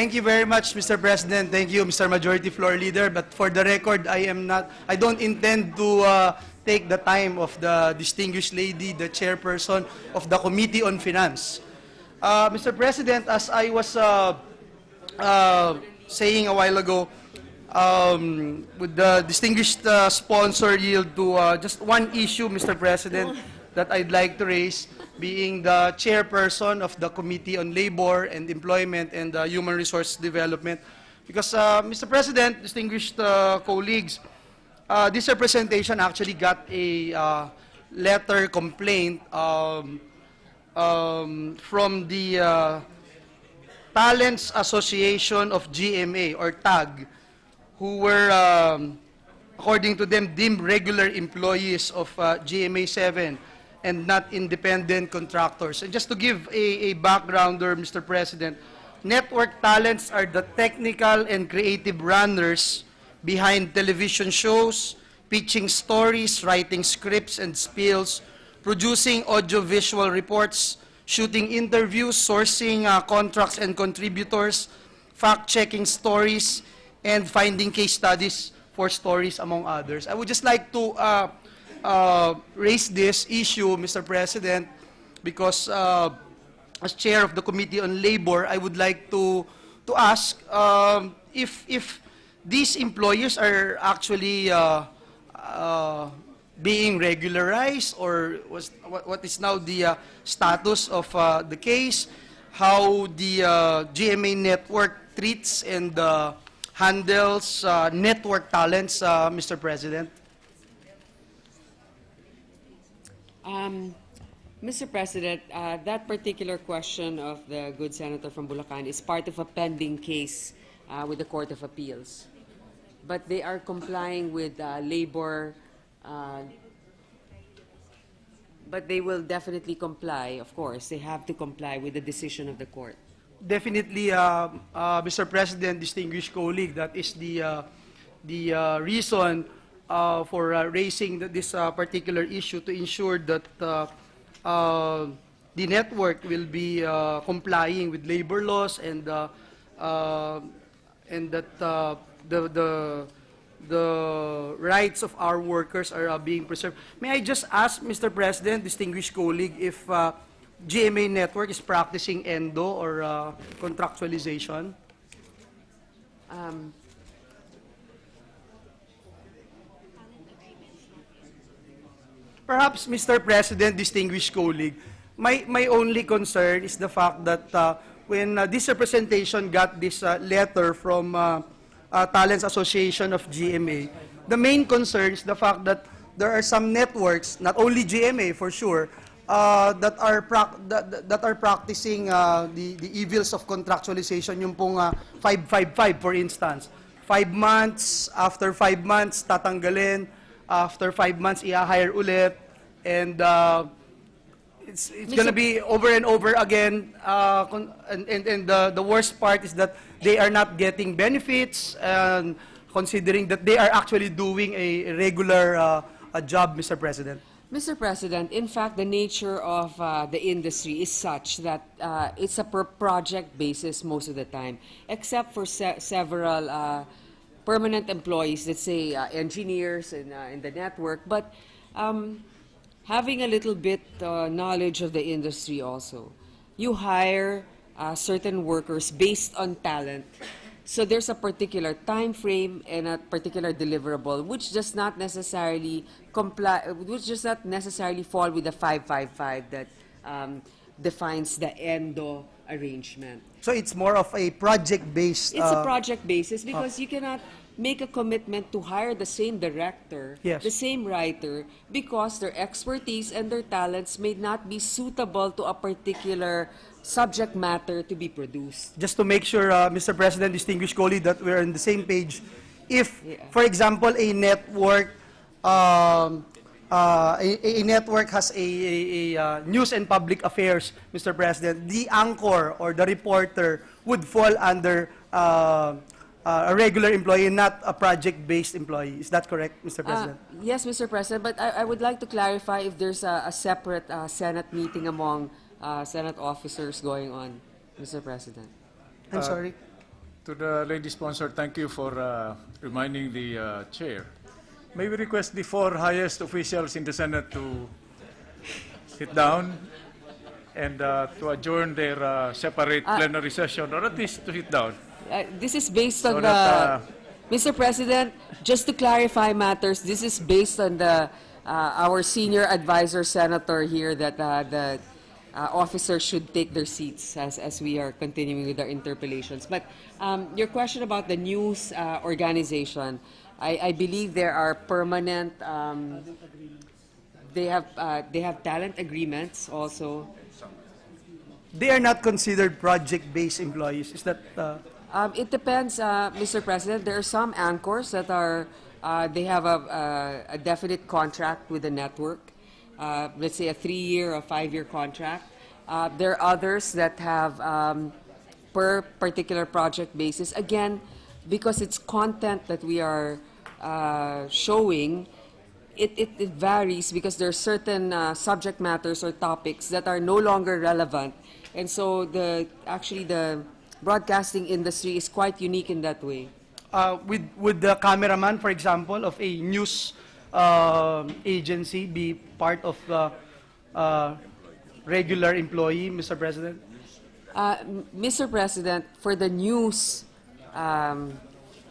Thank you very much, Mr. President. Thank you, Mr. Majority Floor Leader. But for the record, I don't intend to take the time of the distinguished lady, the chairperson of the Committee on Finance. Mr. President, as I was saying a while ago, would the distinguished sponsor yield to just one issue, Mr. President, that I'd like to raise, being the chairperson of the Committee on Labor and Employment and Human Resource Development. Because, Mr. President, distinguished colleagues, this representation actually got a letter complaint from the Talents Association of GMA, or TAG, who were, according to them, deemed regular employees of GMA-7 and not independent contractors. And just to give a backgrounder, Mr. President, network talents are the technical and creative runners behind television shows, pitching stories, writing scripts and spills, producing audiovisual reports, shooting interviews, sourcing contracts and contributors, fact-checking stories, and finding case studies for stories, among others. I would just like to raise this issue, Mr. President, because as chair of the Committee on Labor, I would like to ask if these employers are actually being regularized, or what is now the status of the case, how the GMA network treats and handles network talents, Mr. President? Mr. President, that particular question of the good senator from Bulacan is part of a pending case with the Court of Appeals. But they are complying with labor, but they will definitely comply, of course. They have to comply with the decision of the court. Definitely, Mr. President, distinguished colleague, that is the reason for raising this particular issue, to ensure that the network will be complying with labor laws, and that the rights of our workers are being preserved. May I just ask, Mr. President, distinguished colleague, if GMA network is practicing endo or contractualization? Perhaps, Mr. President, distinguished colleague, my only concern is the fact that when this representation got this letter from Talents Association of GMA, the main concern is the fact that there are some networks, not only GMA for sure, that are practicing the evils of contractualization, yung pong 555, for instance. 5 months, after 5 months, tatanggalin. After 5 months, i-hire ulit, and it's going to be over and over again. And the worst part is that they are not getting benefits, and considering that they are actually doing a regular job, Mr. President. Mr. President, in fact, the nature of the industry is such that it's a per project basis most of the time, except for several permanent employees, let's say engineers in the network. But having a little bit knowledge of the industry also, you hire certain workers based on talent. So there's a particular time frame and a particular deliverable, which does not necessarily fall with the 555 that defines the endo arrangement. So it's more of a project-based... It's a project basis, because you cannot make a commitment to hire the same director, yes, the same writer, because their expertise and their talents may not be suitable to a particular subject matter to be produced. Just to make sure, Mr. President, distinguished colleague, that we're on the same page, if, for example, a network has a news and public affairs, Mr. President, the anchor or the reporter would fall under a regular employee, not a project-based employee. Is that correct, Mr. President? Yes, Mr. President, but I would like to clarify if there's a separate Senate meeting among Senate officers going on, Mr. President. I'm sorry? To the lady sponsor, thank you for reminding the chair. May we request the four highest officials in the Senate to sit down and to adjourn their separate plenary session, or at least to sit down. This is based So on that, Mr. President, just to clarify matters, this is based on our senior advisor senator here that the officers should take their seats as we are continuing with our interpellations. But your question about the news organization, I believe there are permanent, they have talent agreements also. They are not considered project-based employees. Is that... It depends, Mr. President. There are some anchors that are, they have a definite contract with the network, let's say a 3-year or 5-year contract. There are others that have per particular project basis. Again, because it's content that we are showing, it varies because there are certain subject matters or topics that are no longer relevant. And so actually the broadcasting industry is quite unique in that way. Would the cameraman, for example, of a news agency be part of the regular employee, Mr. President? Mr. President, for the news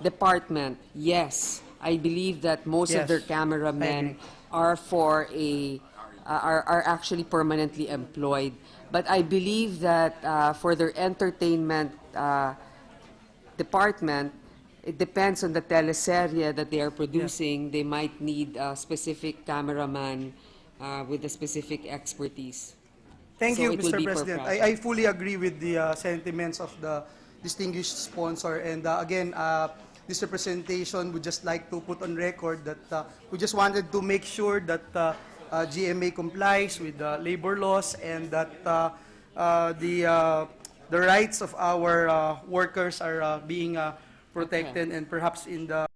department, yes, I believe that most of Yes, their I cameramen agree. are actually permanently employed. But I believe that for their entertainment department, it depends on the teleserye that they are producing. They might need a specific cameraman with a specific expertise. Thank So you, it will Mr. be per President. project. I fully agree with the sentiments of the distinguished sponsor. And again, this representation would just like to put on record that we just wanted to make sure that GMA complies with the labor laws and that the rights of our workers are being protected, and perhaps in the